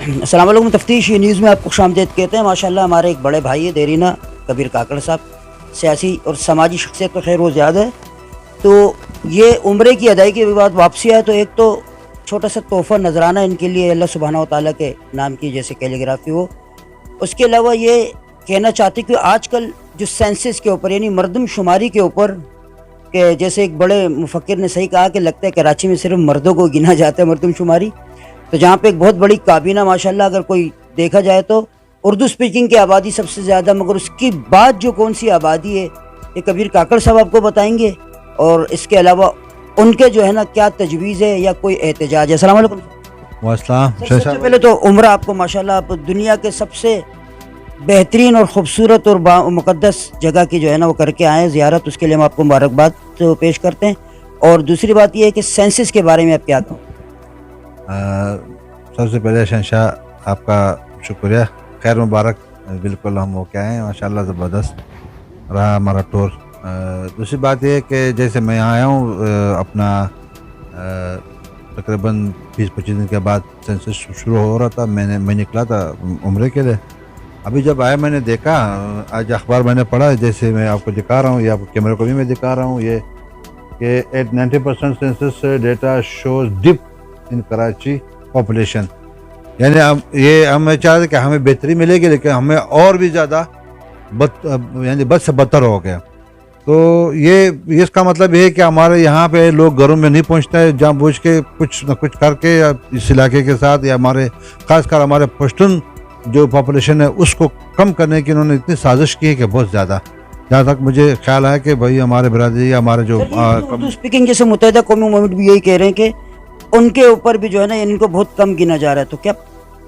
السلام علیکم. تفتیش نیوز میں آپ کو خوشامدید کہتے ہیں. ماشاءاللہ ہمارے ایک بڑے بھائی ہے دیرینہ کبیر کاکڑ صاحب, سیاسی اور سماجی شخصیت تو خیر وہ زیادہ ہے. تو یہ عمرے کی ادائیگی کے بعد واپسی آئے تو ایک تو چھوٹا سا تحفہ نذرانہ ان کے لیے اللہ سبحانہ و تعالیٰ کے نام کی جیسے کیلیگرافی ہو. اس کے علاوہ یہ کہنا چاہتے کہ آج کل جو سینسس کے اوپر یعنی مردم شماری کے اوپر کہ جیسے ایک بڑے مفکر نے صحیح کہا کہ لگتا ہے کراچی میں صرف مردوں کو گنا جاتا ہے مردم شماری, تو جہاں پہ ایک بہت بڑی کابینہ ماشاءاللہ اگر کوئی دیکھا جائے تو اردو سپیکنگ کی آبادی سب سے زیادہ, مگر اس کی بعد جو کون سی آبادی ہے یہ کبیر کاکڑ صاحب آپ کو بتائیں گے, اور اس کے علاوہ ان کے جو ہے نا کیا تجویز ہے یا کوئی احتجاج ہے. السلام علیکم. سب سے پہلے تو عمرہ آپ کو ماشاءاللہ آپ دنیا کے سب سے بہترین اور خوبصورت اور مقدس جگہ کی جو ہے نا وہ کر کے آئے ہیں زیارت, اس کے لیے ہم آپ کو مبارکباد پیش کرتے ہیں. اور دوسری بات یہ ہے کہ سینسس کے بارے میں آپ کیا کہوں؟ سب سے پہلے شہنشاہ آپ کا شکریہ, خیر مبارک. بالکل ہم ہو کے آئے ہیں ماشاءاللہ, زبردست رہا ہمارا ٹور. دوسری بات یہ ہے کہ جیسے میں یہاں آیا ہوں اپنا تقریباً 20-25 دن کے بعد سینسس شروع ہو رہا تھا, میں نکلا تھا عمرے کے لیے. ابھی جب آیا میں نے دیکھا, آج اخبار میں نے پڑھا, جیسے میں آپ کو دکھا رہا ہوں, یہ آپ کو کیمرے کو بھی میں دکھا رہا ہوں, یہ کہ 90% سینسس ڈیٹا شوز ڈپ ان کراچی پاپولیشن. یعنی ہمیں چاہتے کہ ہمیں بہتری ملے گی لیکن ہمیں اور بھی زیادہ بد سے بدتر ہو گیا. تو یہ اس کا مطلب یہ ہے کہ ہمارے یہاں پہ لوگ گھروں میں نہیں پہنچتے, جہاں بوجھ کے کچھ نہ کچھ کر کے اس علاقے کے ساتھ, یا ہمارے خاص کر ہمارے پشتون جو پاپولیشن ہے اس کو کم کرنے کی انہوں نے اتنی سازش کی ہے کہ بہت زیادہ. جہاں تک مجھے خیال ہے کہ بھائی ہمارے برادری ہمارے جو اردو اسپیکنگ جیسے متحدہ قومی موومنٹ بھی یہی کہہ رہے ہیں کہ ان کے اوپر بھی جو ہے نا ان کو بہت کم گنا جا رہا ہے, تو کیا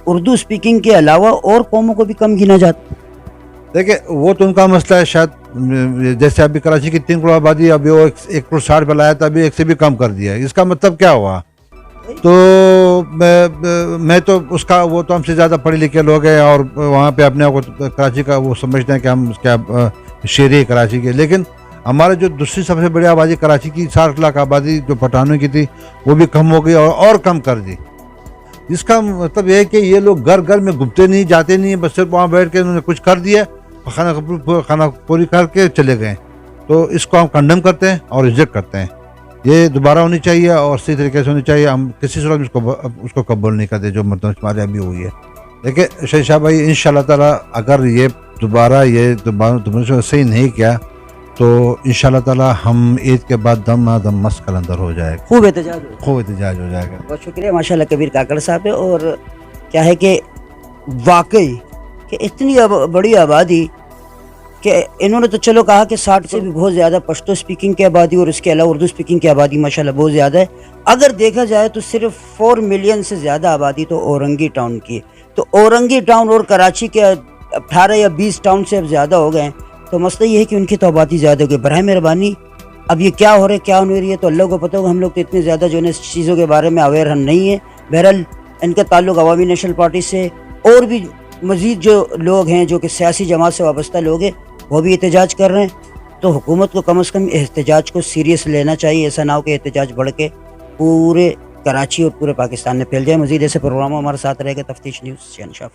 اردو اسپیکنگ کے علاوہ اور قوموں کو بھی کم گنا جاتا ہے؟ دیکھیں وہ تو ان کا مسئلہ ہے. شاید جیسے ابھی کراچی کی 3 کروڑ آبادی, ابھی وہ 1 کروڑ 60 پہ لایا تھا, ابھی 1 سے بھی کم کر دیا. اس کا مطلب کیا ہوا؟ تو میں تو اس کا وہ تو ہم سے زیادہ پڑھے لکھے لوگ ہیں اور وہاں پہ اپنے آپ کو کراچی کا وہ سمجھتے ہیں کہ ہم کیا شہری کراچی کے, لیکن ہمارے جو دوسری سب سے بڑی آبادی کراچی کی 60 لاکھ آبادی جو پٹھانوں کی تھی وہ بھی کم ہو گئی اور کم کر دی. اس کا مطلب یہ ہے کہ یہ لوگ گھر گھر میں گھومتے نہیں, جاتے نہیں, بس صرف وہاں بیٹھ کے انہوں نے کچھ کر دیا, کھانا پوری کر کے چلے گئے. تو اس کو ہم کنڈم کرتے ہیں اور ریجیکٹ کرتے ہیں. یہ دوبارہ ہونی چاہیے اور صحیح طریقے سے ہونی چاہیے. ہم کسی صورت اس کو قبول نہیں کرتے جو مردم شماری ابھی ہوئی ہے. دیکھیں شہنشاہ بھائی, انشاءاللہ تعالیٰ اگر یہ دوبارہ صحیح نہیں کیا تو انشاءاللہ تعالیٰ ہم عید کے بعد دم مست کلندر ہو جائے گا, خوب احتجاج ہو جائے گا. بہت شکریہ ماشاءاللہ کبیر کاکڑ صاحب. اور کیا ہے کہ واقعی کہ اتنی بڑی آبادی کہ انہوں نے تو چلو کہا کہ 60 سے بھی بہت زیادہ پشتو سپیکنگ کی آبادی اور اس کے علاوہ اردو سپیکنگ کی آبادی ماشاءاللہ بہت زیادہ ہے. اگر دیکھا جائے تو صرف 4 ملین سے زیادہ آبادی تو اورنگی ٹاؤن کی ہے. تو اورنگی ٹاؤن اور کراچی کے 18 یا 20 ٹاؤن سے اب زیادہ ہو گئے ہیں. تو مسئلہ یہ ہے کہ ان کی تو آبادی زیادہ ہو گئی. براہ مہربانی اب یہ کیا ہو رہا ہے کیا ہونے رہی ہے تو اللہ کو پتہ ہوگا. ہم لوگ تو اتنے زیادہ جو ہے اس چیزوں کے بارے میں اویئر ہم نہیں ہیں. بہرحال ان کا تعلق عوامی نیشنل پارٹی سے اور بھی مزید جو لوگ ہیں جو کہ سیاسی جماعت سے وابستہ لوگ ہیں وہ بھی احتجاج کر رہے ہیں. تو حکومت کو کم از کم احتجاج کو سیریس لینا چاہیے. ایسا نہ ہو کہ احتجاج بڑھ کے پورے کراچی اور پورے پاکستان میں پھیل جائے. مزید ایسے پروگراموں ہمارے ساتھ رہے گا. تفتیش نیوز شہنشاہ.